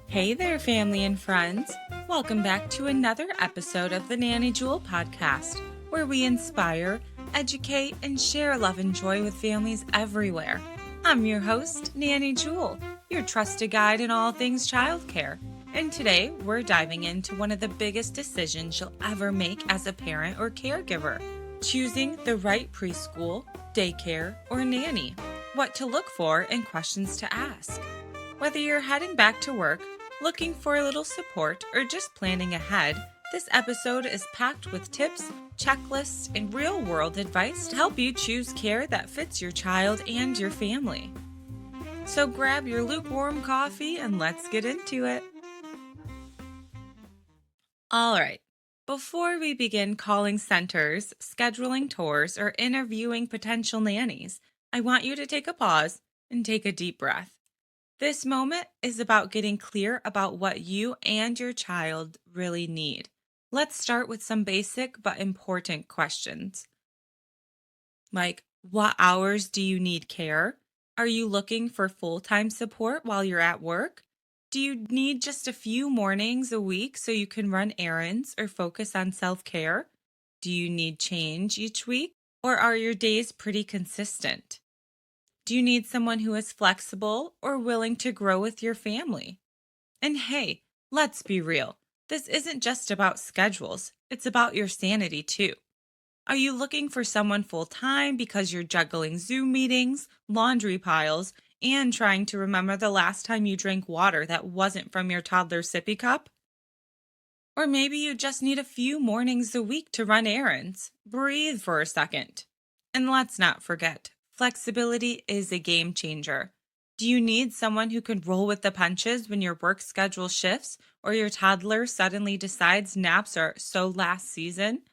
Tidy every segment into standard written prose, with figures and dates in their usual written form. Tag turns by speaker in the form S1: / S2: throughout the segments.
S1: Hey there, family and friends. Welcome back to another episode of the Nanny Jewel podcast, where we inspire, educate, and share love and joy with families everywhere. I'm your host, Nanny Jewel, your trusted guide in all things childcare. And today, we're diving into one of the biggest decisions you'll ever make as a parent or caregiver, choosing the right preschool, daycare, or nanny, what to look for, and questions to ask. Whether you're heading back to work, looking for a little support, or just planning ahead, this episode is packed with tips, checklists, and real world advice to help you choose care that fits your child and your family. So grab your lukewarm coffee and let's get into it. All right. Before we begin calling centers, scheduling tours, or interviewing potential nannies, I want you to take a pause and take a deep breath. This moment is about getting clear about what you and your child really need. Let's start with some basic but important questions. Like, what hours do you need care? Are you looking for full-time support while you're at work? Do you need just a few mornings a week so you can run errands or focus on self-care? Do you need change each week, or are your days pretty consistent? Do you need someone who is flexible or willing to grow with your family? And hey, let's be real. This isn't just about schedules, it's about your sanity too. Are you looking for someone full time because you're juggling Zoom meetings, laundry piles, and trying to remember the last time you drank water that wasn't from your toddler's sippy cup? Or maybe you just need a few mornings a week to run errands. Breathe for a second. And let's not forget, flexibility is a game changer. Do you need someone who can roll with the punches when your work schedule shifts or your toddler suddenly decides naps are so last season?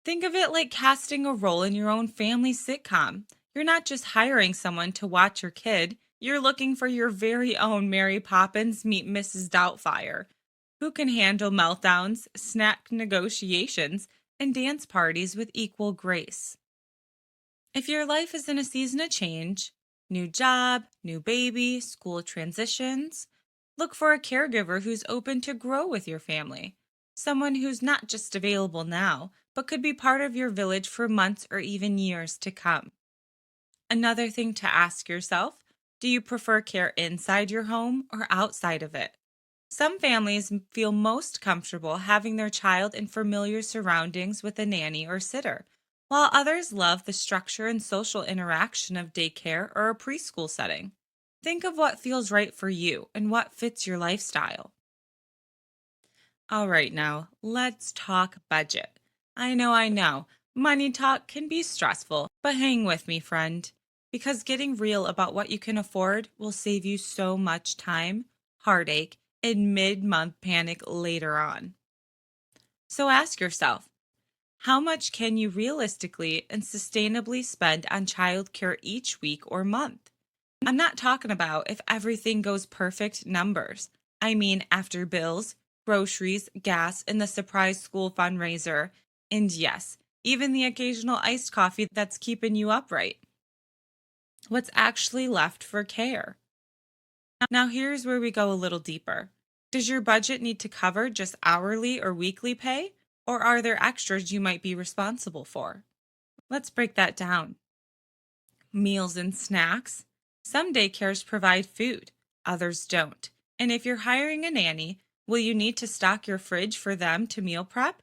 S1: Think of it like casting a role in your own family sitcom. You're not just hiring someone to watch your kid, you're looking for your very own Mary Poppins meet Mrs. Doubtfire, who can handle meltdowns, snack negotiations, and dance parties with equal grace. If your life is in a season of change, new job, new baby, school transitions, look for a caregiver who's open to grow with your family. Someone who's not just available now, but could be part of your village for months or even years to come. Another thing to ask yourself, do you prefer care inside your home or outside of it? Some families feel most comfortable having their child in familiar surroundings with a nanny or sitter, while others love the structure and social interaction of daycare or a preschool setting. Think of what feels right for you and what fits your lifestyle. All right, now, let's talk budget. I know. Money talk can be stressful, but hang with me, friend, because getting real about what you can afford will save you so much time, heartache, and mid-month panic later on. So ask yourself, how much can you realistically and sustainably spend on childcare each week or month? I'm not talking about if everything goes perfect numbers. I mean after bills, groceries, gas, and the surprise school fundraiser. And yes, even the occasional iced coffee that's keeping you upright. What's actually left for care? Now, here's where we go a little deeper. Does your budget need to cover just hourly or weekly pay, or are there extras you might be responsible for? Let's break that down. Meals and snacks. Some daycares provide food, others don't. And if you're hiring a nanny, will you need to stock your fridge for them to meal prep?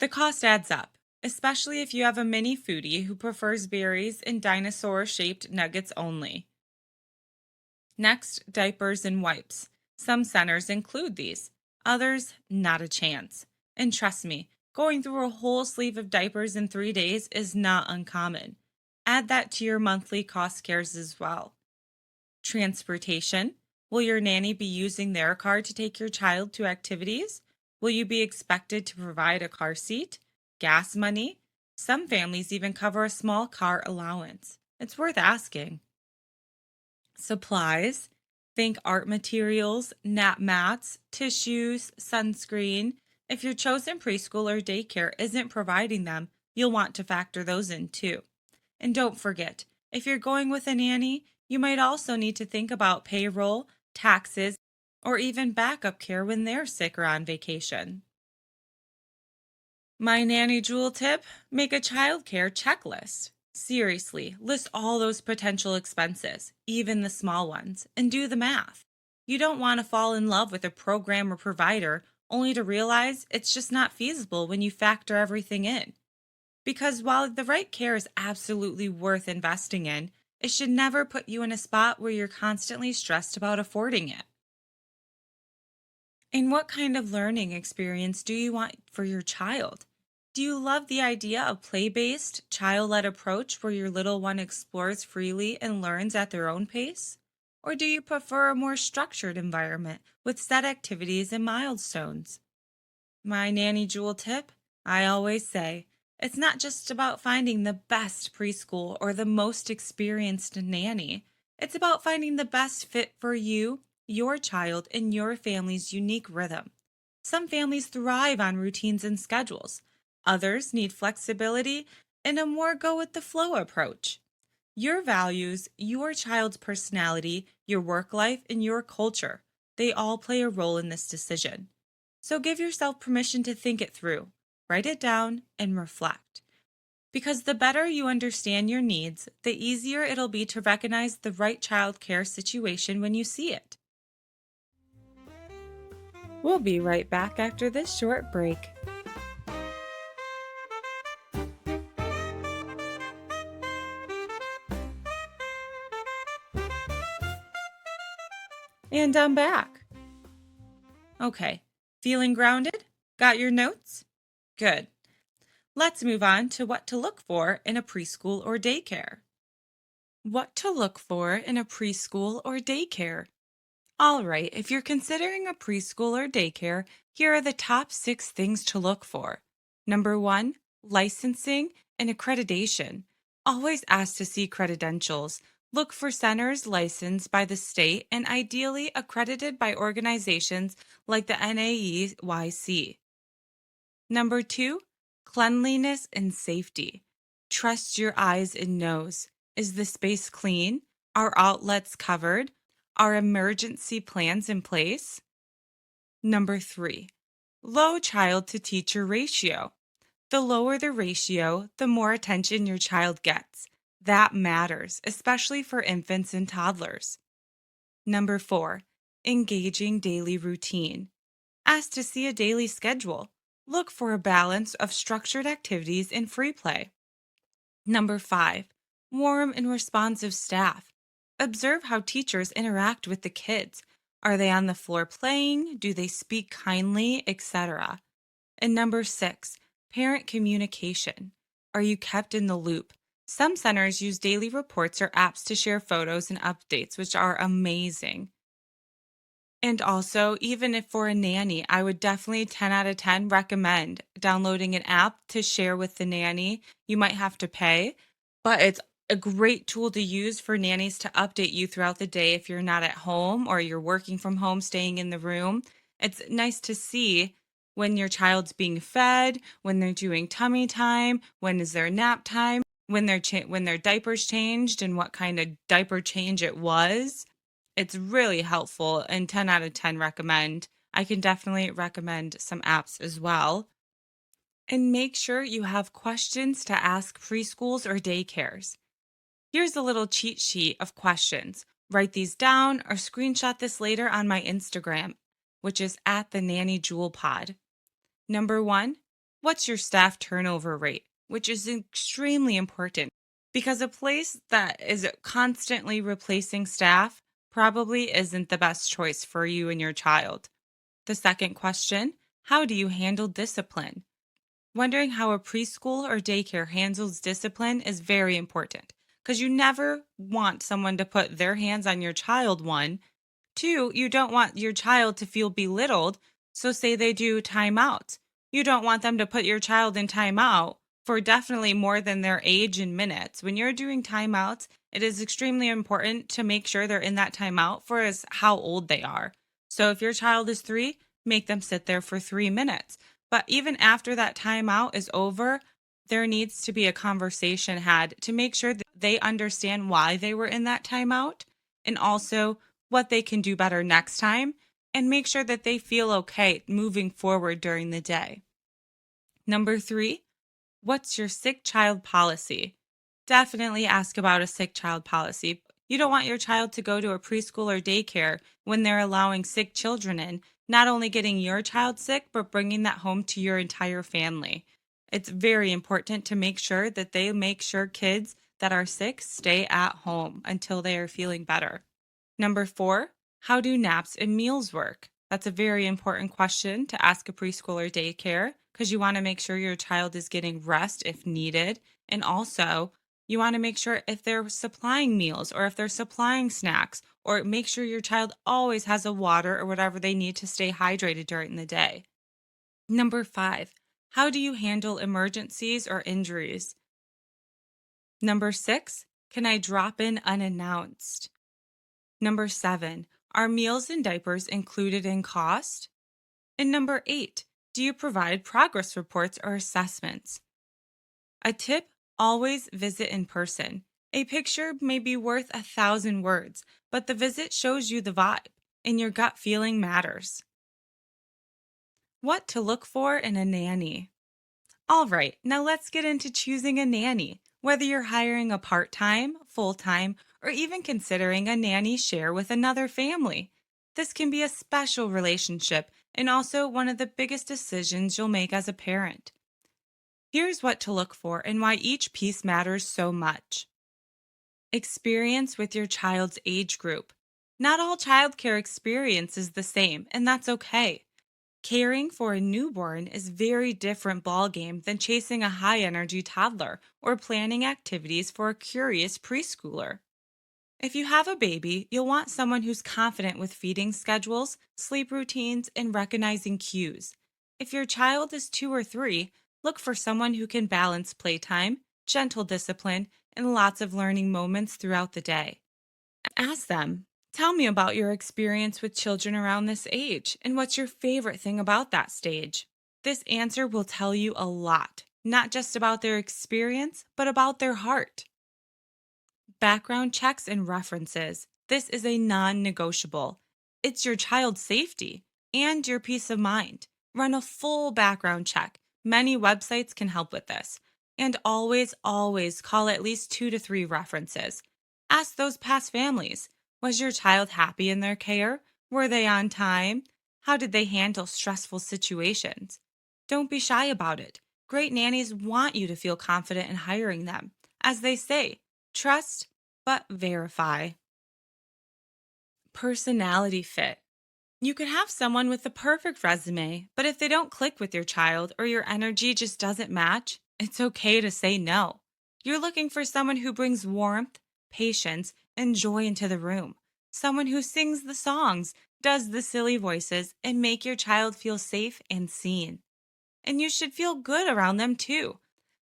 S1: The cost adds up, especially if you have a mini foodie who prefers berries and dinosaur-shaped nuggets only. Next, diapers and wipes. Some centers include these, others, not a chance. And trust me, going through a whole sleeve of diapers in 3 days is not uncommon. Add that to your monthly cost cares as well. Transportation. Will your nanny be using their car to take your child to activities? Will you be expected to provide a car seat? Gas money? Some families even cover a small car allowance. It's worth asking. Supplies. Think art materials, nap mats, tissues, sunscreen. If your chosen preschool or daycare isn't providing them, you'll want to factor those in too. And don't forget, if you're going with a nanny, you might also need to think about payroll, taxes, or even backup care when they're sick or on vacation. My nanny jewel tip: make a childcare checklist. Seriously, list all those potential expenses, even the small ones, and do the math. You don't want to fall in love with a program or provider only to realize it's just not feasible when you factor everything in. Because while the right care is absolutely worth investing in, it should never put you in a spot where you're constantly stressed about affording it. And what kind of learning experience do you want for your child? Do you love the idea of play based, child led approach where your little one explores freely and learns at their own pace? Or do you prefer a more structured environment with set activities and milestones? My nanny jewel tip: I always say, it's not just about finding the best preschool or the most experienced nanny. It's about finding the best fit for you, your child, and your family's unique rhythm. Some families thrive on routines and schedules. Others need flexibility and a more go with the flow approach. Your values, your child's personality, your work life, and your culture, they all play a role in this decision. So give yourself permission to think it through, write it down, and reflect. Because the better you understand your needs, the easier it'll be to recognize the right child care situation when you see it. We'll be right back after this short break. And I'm back. Okay, feeling grounded? Got your notes? Good. Let's move on to what to look for in a preschool or daycare. What to look for in a preschool or daycare. All right, if you're considering a preschool or daycare, here are the top 6 things to look for. Number 1, licensing and accreditation. Always ask to see credentials. Look for centers licensed by the state and ideally accredited by organizations like the NAEYC. Number 2, cleanliness and safety. Trust your eyes and nose. Is the space clean? Are outlets covered? Are emergency plans in place? Number 3, low child to teacher ratio. The lower the ratio, the more attention your child gets. That matters, especially for infants and toddlers. Number 4, engaging daily routine. Ask to see a daily schedule. Look for a balance of structured activities and free play. Number 5, warm and responsive staff. Observe how teachers interact with the kids. Are they on the floor playing? Do they speak kindly, etc.? And number 6, parent communication. Are you kept in the loop? Some centers use daily reports or apps to share photos and updates, which are amazing. And also, even if for a nanny, I would definitely 10 out of 10 recommend downloading an app to share with the nanny. You might have to pay, but it's a great tool to use for nannies to update you throughout the day if you're not at home or you're working from home, staying in the room. It's nice to see when your child's being fed, when they're doing tummy time, when is their nap time, when their diapers changed and what kind of diaper change it was. It's really helpful and 10 out of 10 recommend. I can definitely recommend some apps as well. And make sure you have questions to ask preschools or daycares. Here's a little cheat sheet of questions. Write these down or screenshot this later on my Instagram, which is at the Nanny Jewel Pod. Number 1, what's your staff turnover rate? Which is extremely important because a place that is constantly replacing staff probably isn't the best choice for you and your child. The second question, how do you handle discipline? Wondering how a preschool or daycare handles discipline is very important because you never want someone to put their hands on your child, 1. 2, you don't want your child to feel belittled, so say they do timeouts. You don't want them to put your child in timeout for definitely more than their age in minutes. When you're doing timeouts, it is extremely important to make sure they're in that timeout for as how old they are. So if your child is 3, make them sit there for 3 minutes. But even after that timeout is over, there needs to be a conversation had to make sure that they understand why they were in that timeout and also what they can do better next time and make sure that they feel okay moving forward during the day. Number three, what's your sick child policy? Definitely ask about a sick child policy. You don't want your child to go to a preschool or daycare when they're allowing sick children in, not only getting your child sick, but bringing that home to your entire family. It's very important to make sure that they make sure kids that are sick stay at home until they are feeling better. Number four, how do naps and meals work? That's a very important question to ask a preschool or daycare because you want to make sure your child is getting rest if needed. And also, you want to make sure if they're supplying meals or if they're supplying snacks, or make sure your child always has a water or whatever they need to stay hydrated during the day. Number five, how do you handle emergencies or injuries? Number six, can I drop in unannounced? Number seven, are meals and diapers included in cost? And number eight, do you provide progress reports or assessments? A tip, always visit in person. A picture may be worth 1,000 words, but the visit shows you the vibe, and your gut feeling matters. What to look for in a nanny? All right, now let's get into choosing a nanny. Whether you're hiring a part time, full time, or even considering a nanny share with another family, this can be a special relationship and also one of the biggest decisions you'll make as a parent. Here's what to look for and why each piece matters so much. Experience with your child's age group. Not all childcare experience is the same, and that's okay. Caring for a newborn is very different ballgame than chasing a high-energy toddler or planning activities for a curious preschooler. If you have a baby, you'll want someone who's confident with feeding schedules, sleep routines, and recognizing cues. If your child is 2 or 3, look for someone who can balance playtime, gentle discipline, and lots of learning moments throughout the day. Ask them, tell me about your experience with children around this age and what's your favorite thing about that stage. This answer will tell you a lot, not just about their experience, but about their heart. Background checks and references. This is a non negotiable. It's your child's safety and your peace of mind. Run a full background check. Many websites can help with this. And always, always call at least 2 to 3 references. Ask those past families. Was your child happy in their care? Were they on time? How did they handle stressful situations? Don't be shy about it. Great nannies want you to feel confident in hiring them. As they say, trust but verify. Personality fit. You could have someone with the perfect resume, but if they don't click with your child or your energy just doesn't match, it's okay to say no. You're looking for someone who brings warmth, patience, and joy into the room. Someone who sings the songs, does the silly voices, and make your child feel safe and seen. And you should feel good around them too.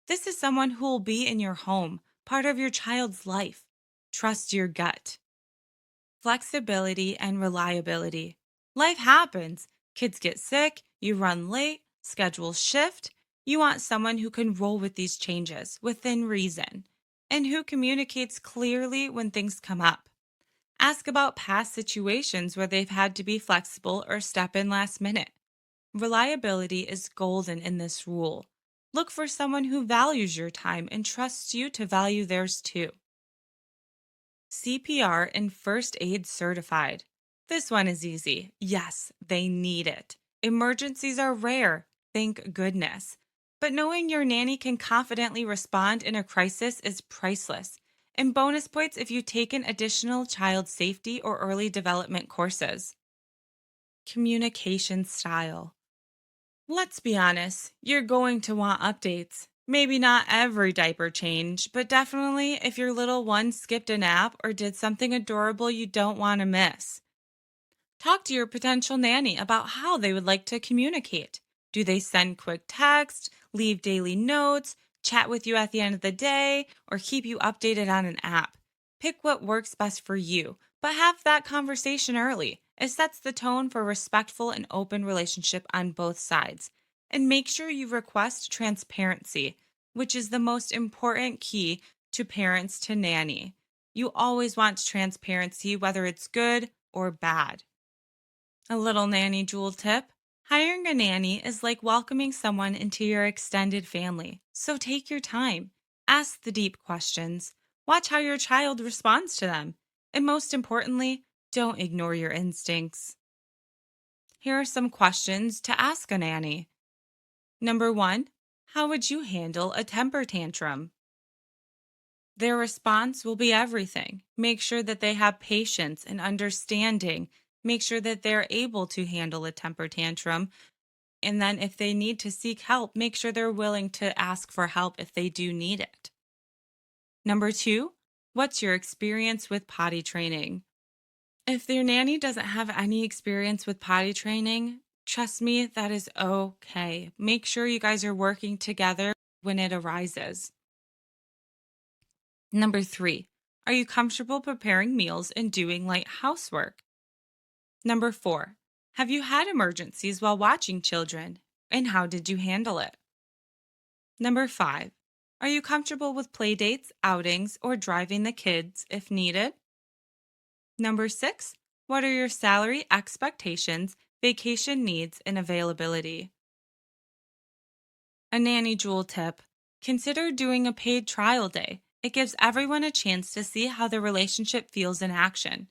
S1: This is someone who will be in your home, part of your child's life. Trust your gut. Flexibility and reliability. Life happens. Kids get sick, you run late, schedules shift. You want someone who can roll with these changes within reason and who communicates clearly when things come up. Ask about past situations where they've had to be flexible or step in last minute. Reliability is golden in this rule. Look for someone who values your time and trusts you to value theirs too. CPR and first aid certified. This one is easy. Yes, they need it. Emergencies are rare, thank goodness. But knowing your nanny can confidently respond in a crisis is priceless. And bonus points if you've taken additional child safety or early development courses. Communication style. Let's be honest, you're going to want updates. Maybe not every diaper change, but definitely if your little one skipped a nap or did something adorable you don't want to miss. Talk to your potential nanny about how they would like to communicate. Do they send quick text, leave daily notes, chat with you at the end of the day, or keep you updated on an app? Pick what works best for you, but have that conversation early. It sets the tone for a respectful and open relationship on both sides. And make sure you request transparency, which is the most important key to parents to nanny. You always want transparency, whether it's good or bad. A little nanny jewel tip. Hiring a nanny is like welcoming someone into your extended family. So take your time. Ask the deep questions. Watch how your child responds to them. And most importantly, don't ignore your instincts. Here are some questions to ask a nanny. Number one, how would you handle a temper tantrum? Their response will be everything. Make sure that they have patience and understanding. Make sure that they're able to handle a temper tantrum. And then, if they need to seek help, make sure they're willing to ask for help if they do need it. Number two, what's your experience with potty training? If your nanny doesn't have any experience with potty training, trust me, that is okay. Make sure you guys are working together when it arises. Number three, are you comfortable preparing meals and doing light housework? Number four, have you had emergencies while watching children, and how did you handle it? Number five, are you comfortable with play dates, outings, or driving the kids if needed? Number six, what are your salary expectations, vacation needs, and availability? A nanny jewel tip. Consider doing a paid trial day. It gives everyone a chance to see how the relationship feels in action,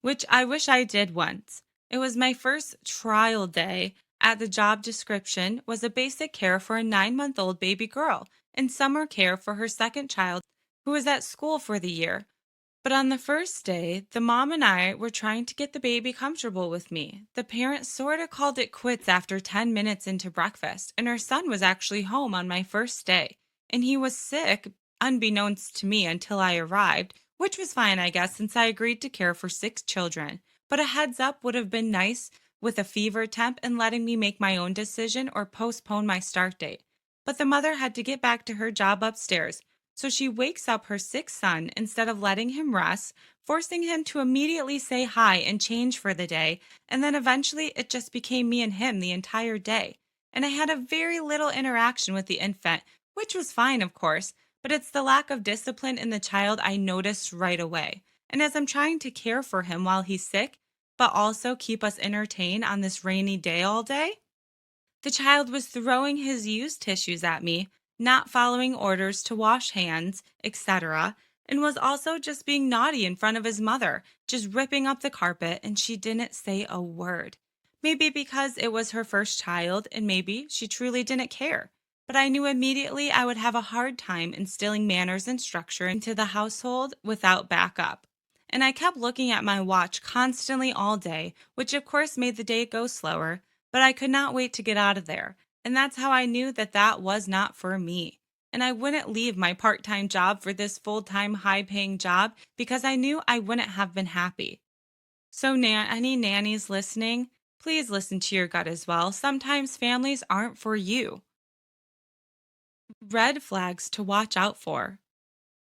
S1: which I wish I did once. It was my first trial day. At the job description was a basic care for a 9-month-old baby girl and summer care for her second child who was at school for the year. But on the first day, the mom and I were trying to get the baby comfortable with me. The parent sort of called it quits after 10 minutes into breakfast, and her son was actually home on my first day. And he was sick, unbeknownst to me until I arrived, which was fine, I guess, since I agreed to care for 6 children. But a heads up would have been nice with a fever temp and letting me make my own decision or postpone my start date. But the mother had to get back to her job upstairs. So she wakes up her sick son instead of letting him rest, forcing him to immediately say hi and change for the day. And then eventually it just became me and him the entire day. And I had a very little interaction with the infant, which was fine, of course, but it's the lack of discipline in the child I noticed right away. And as I'm trying to care for him while he's sick, but also keep us entertained on this rainy day all day, the child was throwing his used tissues at me, not following orders to wash hands, etc., and was also just being naughty in front of his mother, just ripping up the carpet, and she didn't say a word. Maybe because it was her first child, and maybe she truly didn't care. But I knew immediately I would have a hard time instilling manners and structure into the household without backup. And I kept looking at my watch constantly all day, which of course made the day go slower, but I could not wait to get out of there. And that's how I knew that that was not for me. And I wouldn't leave my part time job for this full time, high paying job because I knew I wouldn't have been happy. So, any nannies listening, please listen to your gut as well. Sometimes families aren't for you. Red flags to watch out for.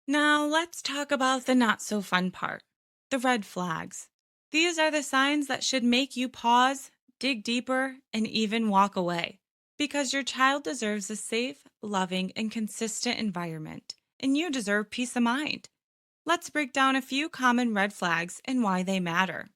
S1: Now, let's talk about the not so fun part, the red flags. These are the signs that should make you pause, dig deeper, and even walk away. Because your child deserves a safe, loving, and consistent environment, and you deserve peace of mind. Let's break down a few common red flags and why they matter.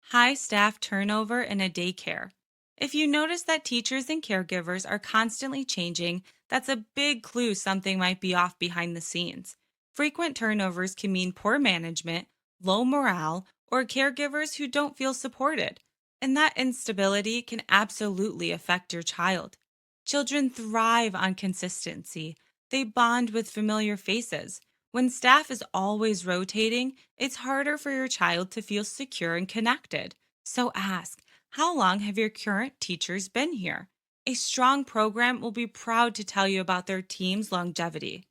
S1: High staff turnover in a daycare. If you notice that teachers and caregivers are constantly changing, that's a big clue something might be off behind the scenes. Frequent turnovers can mean poor management, low morale, or caregivers who don't feel supported. And that instability can absolutely affect your child. Children thrive on consistency. They bond with familiar faces. When staff is always rotating, it's harder for your child to feel secure and connected. So ask, how long have your current teachers been here? A strong program will be proud to tell you about their team's longevity.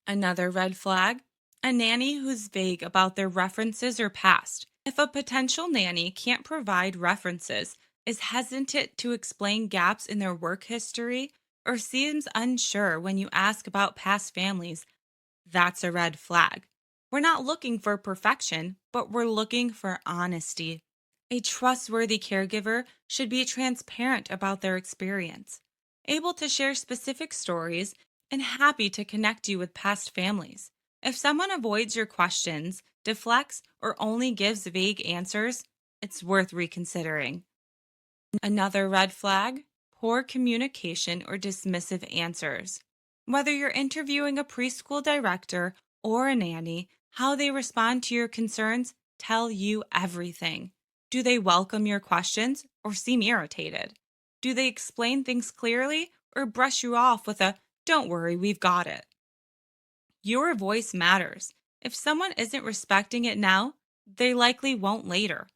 S1: Another red flag, a nanny who's vague about their references or past. If a potential nanny can't provide references, is hesitant to explain gaps in their work history, or seems unsure when you ask about past families, that's a red flag. We're not looking for perfection, but we're looking for honesty. A trustworthy caregiver should be transparent about their experience, able to share specific stories, and happy to connect you with past families. If someone avoids your questions, deflects, or only gives vague answers, it's worth reconsidering. Another red flag: poor communication or dismissive answers. Whether you're interviewing a preschool director or a nanny, how they respond to your concerns tell you everything. Do they welcome your questions or seem irritated? Do they explain things clearly or brush you off with a "don't worry, we've got it"? Your voice matters. If someone isn't respecting it now, they likely won't later.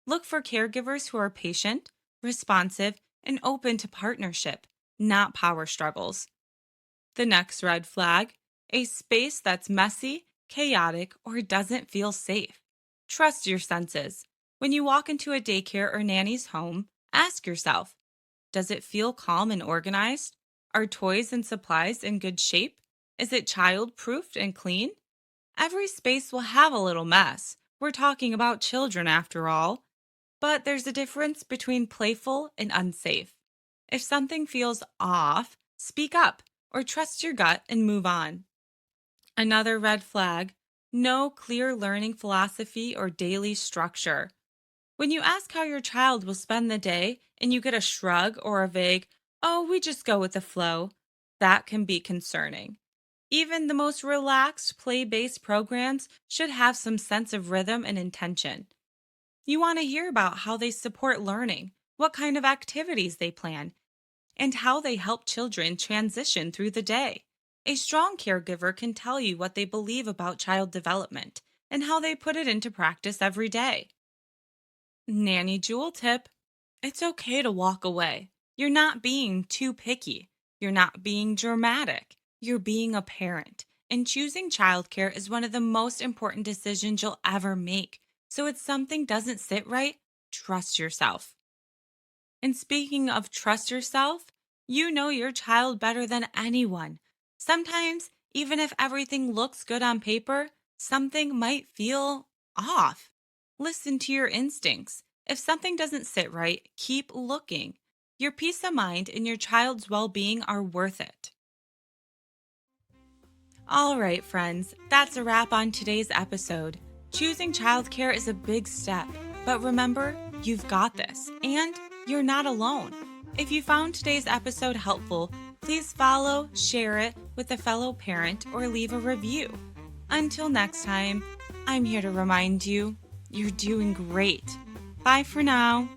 S1: Look for caregivers who are patient, responsive, and open to partnership, not power struggles. The next red flag: a space that's messy, chaotic, or doesn't feel safe. Trust your senses. When you walk into a daycare or nanny's home, ask yourself, does it feel calm and organized? Are toys and supplies in good shape? Is it child proofed and clean? Every space will have a little mess. We're talking about children after all. But there's a difference between playful and unsafe. If something feels off, speak up or trust your gut and move on. Another red flag: no clear learning philosophy or daily structure. When you ask how your child will spend the day and you get a shrug or a vague, "oh, we just go with the flow," that can be concerning. Even the most relaxed, play based programs should have some sense of rhythm and intention. You want to hear about how they support learning, what kind of activities they plan, and how they help children transition through the day. A strong caregiver can tell you what they believe about child development and how they put it into practice every day. Nanny Jewel tip: it's okay to walk away. You're not being too picky. You're not being dramatic. You're being a parent. And choosing childcare is one of the most important decisions you'll ever make. So if something doesn't sit right, trust yourself. And speaking of trust yourself, you know your child better than anyone. Sometimes, even if everything looks good on paper, something might feel off. Listen to your instincts. If something doesn't sit right, keep looking. Your peace of mind and your child's well being are worth it. All right, friends, that's a wrap on today's episode. Choosing childcare is a big step, but remember, you've got this, and you're not alone. If you found today's episode helpful, please follow, share it with a fellow parent, or leave a review. Until next time, I'm here to remind you, you're doing great. Bye for now.